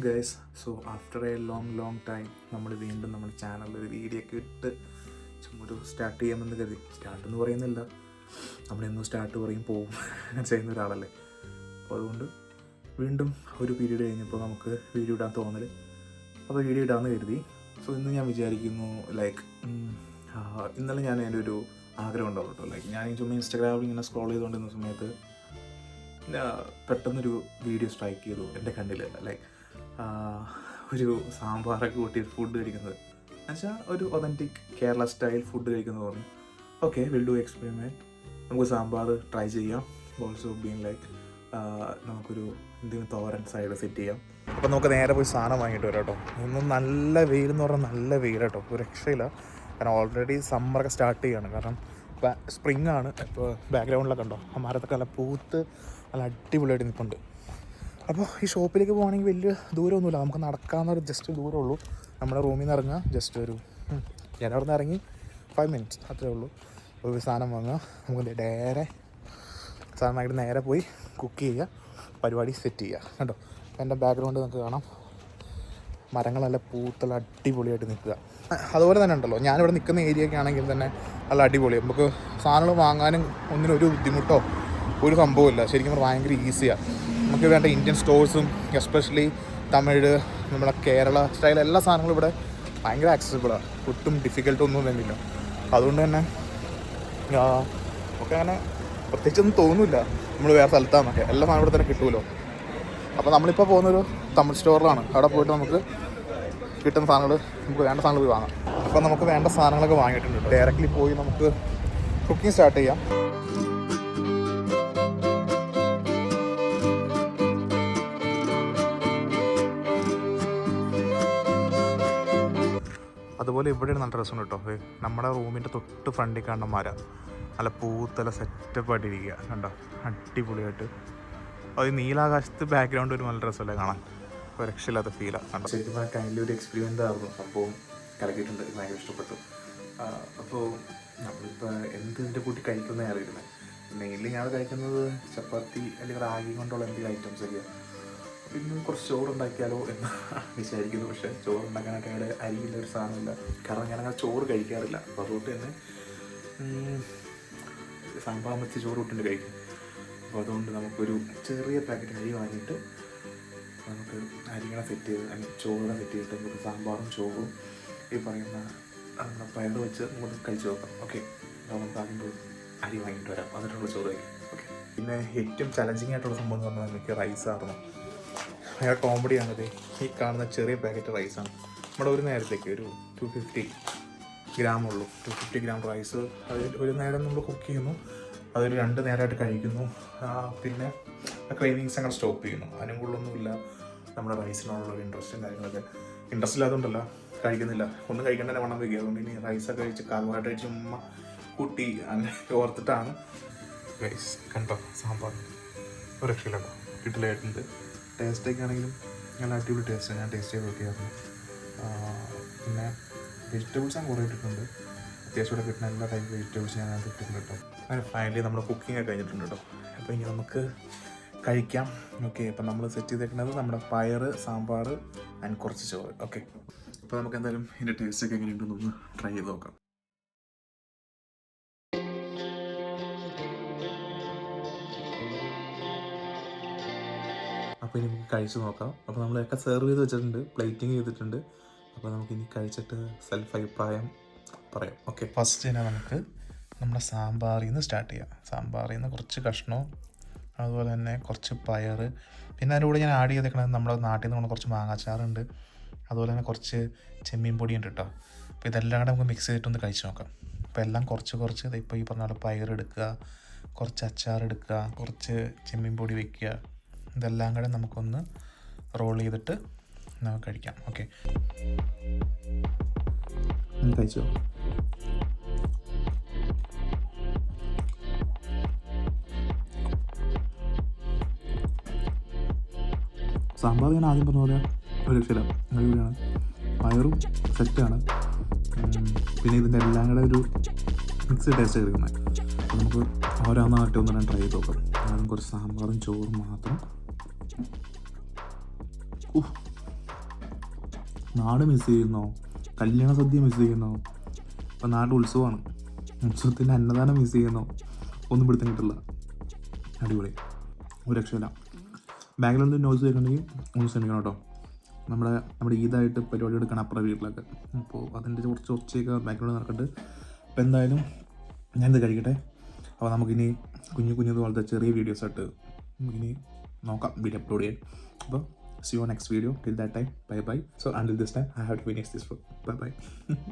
Morning guys. So after A long time നമ്മൾ വീണ്ടും നമ്മുടെ ചാനലിൽ ഒരു വീഡിയോ ഒക്കെ ഇട്ട് ചുമ്മാ സ്റ്റാർട്ട് ചെയ്യാമെന്ന് കരുതി. സ്റ്റാർട്ട് എന്ന് പറയുന്നില്ല, നമ്മളെന്നും സ്റ്റാർട്ട് പറയും പോവും ചെയ്യുന്ന ഒരാളല്ലേ. അപ്പോൾ അതുകൊണ്ട് വീണ്ടും ഒരു പീരീഡ് കഴിഞ്ഞപ്പോൾ നമുക്ക് വീഡിയോ ഇടാൻ തോന്നൽ, അപ്പോൾ വീഡിയോ ഇടാമെന്ന് കരുതി. സോ ഇന്ന് ഞാൻ വിചാരിക്കുന്നു ഇന്നലെ ഞാൻ എൻ്റെ ഒരു ആഗ്രഹം ഉണ്ടാവും കേട്ടോ. ഞാൻ ചുമ്മാ ഇൻസ്റ്റാഗ്രാമിൽ ഇങ്ങനെ സ്ക്രോൾ ചെയ്തുകൊണ്ടിരുന്ന സമയത്ത് പെട്ടെന്നൊരു വീഡിയോ സ്ട്രൈക്ക് ചെയ്തു എൻ്റെ കണ്ണിൽ. ഒരു സാമ്പാറൊക്കെ കൂട്ടി ഫുഡ് കഴിക്കുന്നത് എന്നുവെച്ചാൽ ഒരു ഒതൻറ്റിക് കേരള സ്റ്റൈൽ ഫുഡ് കഴിക്കുന്നത് തോന്നി. Okay, will do experiment. നമുക്ക് സാമ്പാർ ട്രൈ ചെയ്യാം. ഓൾസോ ബീൻ നമുക്കൊരു എന്തെങ്കിലും തോരൻ സൈഡ് സെറ്റ് ചെയ്യാം. അപ്പോൾ നമുക്ക് നേരെ പോയി സാധനം വാങ്ങിയിട്ട് വരാം കേട്ടോ. ഇന്നും നല്ല വെയിലെന്ന് പറഞ്ഞാൽ നല്ല വെയിൽ കേട്ടോ, ഒരു രക്ഷയില്ല. കാരണം ഓൾറെഡി സമ്മറൊക്കെ സ്റ്റാർട്ട് ചെയ്യുകയാണ്. കാരണം സ്പ്രിങ് ആണ്. ഇപ്പോൾ ബാക്ക്ഗ്രൗണ്ടിലൊക്കെ ഉണ്ടോ ആ മരത്തൊക്കെ നല്ല പൂത്ത് നല്ല അടിപൊളിയായിട്ട് നിൽപ്പുണ്ട്. അപ്പോൾ ഈ ഷോപ്പിലേക്ക് പോകുകയാണെങ്കിൽ വലിയ ദൂരമൊന്നുമില്ല, നമുക്ക് നടക്കാവുന്ന ജസ്റ്റ് ദൂരമുള്ളൂ. നമ്മുടെ റൂമിൽ നിന്ന് ഇറങ്ങുക ജസ്റ്റ് ഒരു ഞാൻ അവിടെ നിന്ന് ഇറങ്ങി 5 minutes അത്രേ ഉള്ളൂ. ഒരു സാധനം വാങ്ങുക, നമുക്ക് നേരെ സാധനം വാങ്ങിയിട്ട് നേരെ പോയി കുക്ക് ചെയ്യുക, പരിപാടി സെറ്റ് ചെയ്യുക കേട്ടോ. എൻ്റെ ബാക്ക്ഗ്രൗണ്ട് നമുക്ക് കാണാം, മരങ്ങളല്ല പൂത്തുള്ള അടിപൊളിയായിട്ട് നിൽക്കുക. അതുപോലെ തന്നെ ഉണ്ടല്ലോ, ഞാനിവിടെ നിൽക്കുന്ന ഏരിയയൊക്കെ ആണെങ്കിൽ തന്നെ നല്ല അടിപൊളി. നമുക്ക് സാധനങ്ങൾ വാങ്ങാനും ഒന്നിനും ഒരു ബുദ്ധിമുട്ടോ ഒരു സംഭവമില്ല. ശരിക്കും ഭയങ്കര ഈസിയാണ്. നമുക്ക് വേണ്ട ഇന്ത്യൻ സ്റ്റോഴ്സും എസ്പെഷ്യലി തമിഴ്, നമ്മുടെ കേരള സ്റ്റൈൽ എല്ലാ സാധനങ്ങളും ഇവിടെ ഭയങ്കര ആക്സസിബിളാണ്. ഒട്ടും ഡിഫിക്കൽട്ടൊന്നും വരുന്നില്ല. അതുകൊണ്ട് തന്നെ നമുക്ക് അങ്ങനെ പ്രത്യേകിച്ചൊന്നും തോന്നില്ല നമ്മൾ വേറെ സ്ഥലത്താണെന്നൊക്കെ. എല്ലാ സാധനം ഇവിടെ തന്നെ കിട്ടുമല്ലോ. അപ്പോൾ നമ്മളിപ്പോൾ പോകുന്നൊരു തമിഴ് സ്റ്റോറിലാണ്. അവിടെ പോയിട്ട് നമുക്ക് കിട്ടുന്ന സാധനങ്ങൾ, നമുക്ക് വേണ്ട സാധനങ്ങൾ പോയി വാങ്ങാം. അപ്പോൾ നമുക്ക് വേണ്ട സാധനങ്ങളൊക്കെ വാങ്ങിയിട്ടുണ്ട്. ഡയറക്റ്റ്ലി പോയി നമുക്ക് കുക്കിംഗ് സ്റ്റാർട്ട് ചെയ്യാം. അതുപോലെ ഇവിടെ നല്ല രസമുണ്ട് കേട്ടോ. നമ്മുടെ റൂമിൻ്റെ തൊട്ട് ഫ്രണ്ടിൽ കാണുന്ന മരം നല്ല പൂത്തല സെറ്റപ്പായിട്ടിരിക്കുക കണ്ടോ, അടിപൊളിയായിട്ട്. അത് നീലാകാശത്ത് ബാക്ക്ഗ്രൗണ്ട് ഒരു നല്ല രസമല്ലേ കാണാൻ, ഒരു രക്ഷയില്ലാത്ത ഫീലാണ് കണ്ടോ. ശരിക്കും കൈൻഡ്ലി ഒരു എക്സ്പീരിയൻസ് ആയിരുന്നു. സംഭവം കലക്കിയിട്ടുണ്ട്, ഭയങ്കര ഇഷ്ടപ്പെട്ടു. അപ്പോൾ നമ്മളിപ്പോൾ എന്തിൻ്റെ കൂട്ടി കഴിക്കുന്നേ അറിയുന്നത്. മെയിൻലി ഞാൻ കഴിക്കുന്നത് ചപ്പാത്തി അല്ലെങ്കിൽ റാഗി കൊണ്ടുള്ള എന്തെങ്കിലും ഐറ്റംസ് ഒക്കെയാണ്. പിന്നെ കുറച്ച് ചോറുണ്ടാക്കിയാലോ എന്ന് വിചാരിക്കുന്നു. പക്ഷേ ചോറുണ്ടാക്കാനായിട്ട് ഇവിടെ അരിയില്ല, ഒരു സാധനമില്ല. കാരണം ഞാനങ്ങനെ ചോറ് കഴിക്കാറില്ല. അപ്പോൾ അതുകൊണ്ട് തന്നെ സാമ്പാർ വെച്ച് ചോറ് ഇട്ടിട്ട് കഴിക്കും. അപ്പോൾ അതുകൊണ്ട് നമുക്കൊരു ചെറിയ പാക്കറ്റ് അരി വാങ്ങിയിട്ട് നമുക്ക് അരികളെ സെറ്റ് ചെയ്ത് ചോറിനെ സെറ്റ് ചെയ്തിട്ട് നമുക്ക് സാമ്പാറും ചോറും ഈ പറയുന്ന നമ്മുടെ പയർ വെച്ച് നമുക്ക് കഴിച്ച് നോക്കാം. ഓക്കെ, അപ്പോൾ നമുക്ക് ആദ്യം പോയി അരി വാങ്ങിയിട്ട് വരാം, അതിനുള്ള ചോറ് കഴിക്കും. ഓക്കെ. പിന്നെ ഏറ്റവും ചലഞ്ചിങ് ആയിട്ടുള്ള സംഭവം എന്ന് പറഞ്ഞാൽ എനിക്ക് റൈസായിരുന്നു. ഭയങ്കര കോമഡിയാണത്. ഈ കാണുന്ന ചെറിയ പാക്കറ്റ് റൈസാണ്. നമ്മുടെ ഒരു നേരത്തേക്ക് ഒരു 250 gram ഉള്ളൂ. 250 gram റൈസ് അത് ഒരു നേരം നമ്മൾ കുക്ക് ചെയ്യുന്നു, അതൊരു 2 നേരമായിട്ട് കഴിക്കുന്നു. പിന്നെ ക്രേവിങ്സ് അങ്ങനെ സ്റ്റോപ്പ് ചെയ്യുന്നു. അതിനും കൂടുതലൊന്നുമില്ല. നമ്മുടെ റൈസിനോടുള്ള ഇൻട്രസ്റ്റും കാര്യങ്ങളൊക്കെ ഇൻട്രസ്റ്റ് ഇല്ലാത്തതുകൊണ്ടല്ല, കഴിക്കുന്നില്ല. ഒന്നും കഴിക്കേണ്ടതിനെ വണ്ണം വയ്ക്കുക. അതുകൊണ്ട് ഇനി റൈസൊക്കെ കഴിച്ച് കാർബോഹൈഡ്രേറ്റ് ചുമ്മാ കൂട്ടി അങ്ങനെ ഓർത്തിട്ടാണ്. റൈസ് കണ്ടോ, സാമ്പാർ ഒരു രക്ഷയിലുണ്ടോ, കിട്ടിലായിട്ടുണ്ട്. ടേസ്റ്റൊക്കെ ആണെങ്കിലും നല്ല അടിപൊളി ടേസ്റ്റ്. ഞാൻ ടേസ്റ്റ് ചെയ്ത് നോക്കിയായിരുന്നു. പിന്നെ വെജിറ്റബിൾസ് ഞാൻ കുറേ ഇട്ടിട്ടുണ്ട്. അത്യാവശ്യം ഇവിടെ കിട്ടുന്ന എല്ലാ ടൈപ്പ് വെജിറ്റബിൾസ് ഞാൻ ഇട്ടിട്ടുണ്ട് കേട്ടോ. അങ്ങനെ ഫൈനലി നമ്മുടെ കുക്കിംഗ് ഒക്കെ കഴിഞ്ഞിട്ടുണ്ട് കേട്ടോ. അപ്പോൾ ഇനി നമുക്ക് കഴിക്കാം. ഓക്കെ, അപ്പോൾ നമ്മൾ സെറ്റ് ചെയ്തേക്കുന്നത് നമ്മുടെ പയർ, സാമ്പാർ ആൻഡ് കുറച്ച് ചോറ്. ഓക്കെ, അപ്പോൾ നമുക്ക് എന്തായാലും ഇതിൻ്റെ ടേസ്റ്റൊക്കെ എങ്ങനെയുണ്ടെന്നൊന്ന് ട്രൈ ചെയ്ത് നോക്കാം. അപ്പോൾ ഇനി നമുക്ക് കഴിച്ച് നോക്കാം. അപ്പോൾ നമ്മളൊക്കെ സെർവ് ചെയ്ത് വെച്ചിട്ടുണ്ട്, പ്ലേറ്റിങ് ചെയ്തിട്ടുണ്ട്. അപ്പോൾ നമുക്കിനി കഴിച്ചിട്ട് സെൽഫ് അഭിപ്രായം പറയാം. ഓക്കെ, ഫസ്റ്റ് തന്നെ നമുക്ക് നമ്മുടെ സാമ്പാറിൽ നിന്ന് സ്റ്റാർട്ട് ചെയ്യാം. സാമ്പാറിൽ നിന്ന് കുറച്ച് കഷ്ണവും അതുപോലെ തന്നെ കുറച്ച് പയർ, പിന്നെ അതിൻ്റെ കൂടെ ഞാൻ ആഡ് ചെയ്തേക്കണത് നമ്മുടെ നാട്ടിൽ നിന്ന് കുറച്ച് മാങ്ങാച്ചാറുണ്ട്, അതുപോലെ തന്നെ കുറച്ച് ചെമ്മീൻ പൊടിയുണ്ട് കേട്ടോ. അപ്പോൾ ഇതെല്ലാം കൂടെ നമുക്ക് മിക്സ് ചെയ്തിട്ടൊന്ന് കഴിച്ച് നോക്കാം. അപ്പോൾ എല്ലാം കുറച്ച് ഇപ്പോൾ ഈ പറഞ്ഞ പോലെ പയർ എടുക്കുക, കുറച്ച് അച്ചാർ എടുക്കുക, കുറച്ച് ചെമ്മീൻ പൊടി വയ്ക്കുക. ഇതെല്ലാം കൂടെ നമുക്കൊന്ന് റോൾ ചെയ്തിട്ട് നമുക്ക് കഴിക്കാം. ഓക്കെ, കഴിച്ചോ. സാമ്പാർ ഞാൻ ആദ്യം പറഞ്ഞ പോലെ ഒരു രക്ഷയില്ല, അടിപൊളിയാണ്. പയറും സെറ്റാണ്. പിന്നെ ഇതിൻ്റെ എല്ലാം കൂടെ ഒരു മിക്സ് ടേസ്റ്റ് എടുക്കുന്നത്. അപ്പോൾ നമുക്ക് ഓരോന്നായിട്ട് ഒന്നും ട്രൈ ചെയ്ത് നോക്കാം. ആദ്യം കുറച്ച് സാമ്പാറും ചോറും മാത്രം. നാട് മിസ് ചെയ്യുന്നോ? കല്യാണ സദ്യ മിസ് ചെയ്യുന്നോ? ഇപ്പം നാട് ഉത്സവമാണ്, ഉത്സവത്തിൻ്റെ അന്നദാനം മിസ് ചെയ്യുന്നോ? ഒന്നും പിടുത്തം കിട്ടില്ല. അടിപൊളി, ഒരു രക്ഷയില്ല. ബാക്ക്ഗ്രൗണ്ട് നോയ്സ് കേൾക്കണമെങ്കിൽ ഒന്ന് ശ്രമിക്കണം കേട്ടോ. നമ്മുടെ ഈദായിട്ട് പരിപാടി എടുക്കണം അപ്പുറം വീട്ടിലൊക്കെ. അപ്പോൾ അതിൻ്റെ കുറച്ച് ഒച്ചയൊക്കെ ബാക്ക്ഗ്രൗണ്ട് നടക്കട്ടെ. അപ്പോൾ എന്തായാലും ഞാനിത് കഴിക്കട്ടെ. അപ്പോൾ നമുക്കിനി കുഞ്ഞുപോലത്തെ ചെറിയ വീഡിയോസായിട്ട് നമുക്കിനി നോക്കാം വീഡിയോ അപ്ലോഡ് ചെയ്യാൻ. അപ്പോൾ see you on next video. Till that time, bye bye. So until this time I have to finish this. Bye bye.